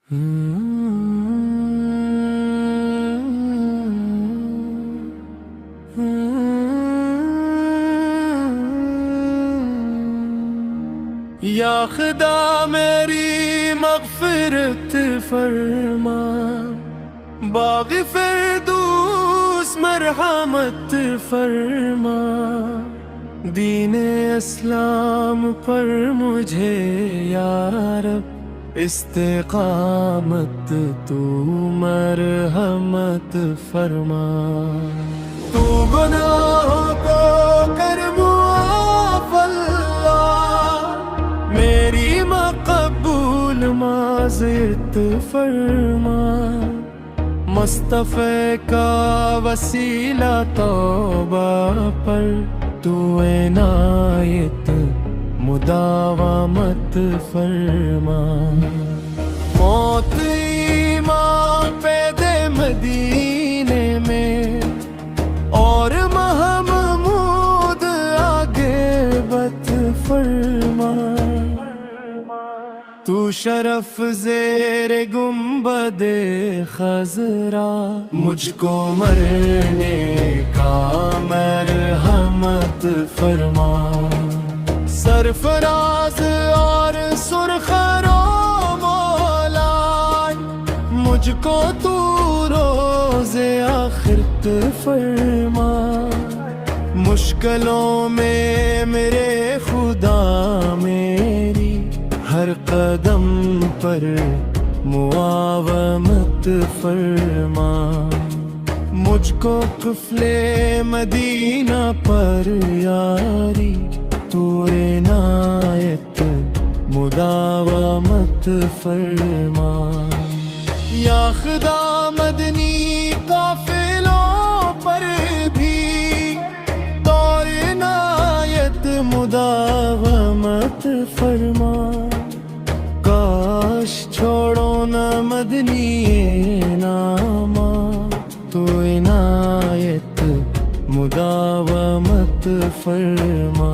یا خدا میری مغفرت فرما، باغ فردوس مرحمت فرما، دین اسلام پر مجھے یا رب استقامت تو مرحمت فرما، تو گناہوں کو کر معاف اللہ، میری مقبول معذرت فرما، مصطفی کا وسیلہ توبہ پر تو عنایت مداومت فرما، موت ایمان پہ دے مدینے میں اور محمود آگے بت فرما، تو شرف زیر گنبد خضرا مجھ کو مرنے کا مرحمت فرما، سرفراز اور سرخرو مولا مجھ کو تو روز آخرت فرما، مشکلوں میں میرے خدا میری ہر قدم پر معاونت فرما، مجھ کو قفل مدینہ پر یاری تو عنایت مداومت فرما، یا خدا مدنی قافلوں پر بھی تو عنایت مداومت فرما، کاش چھوڑو نہ مدنی نامہ تو عنایت مداومت فرما،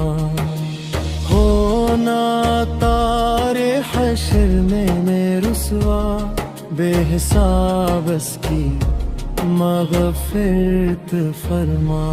ہونا تار حشر میں رسوا بے حساب اس کی مغفرت فرما۔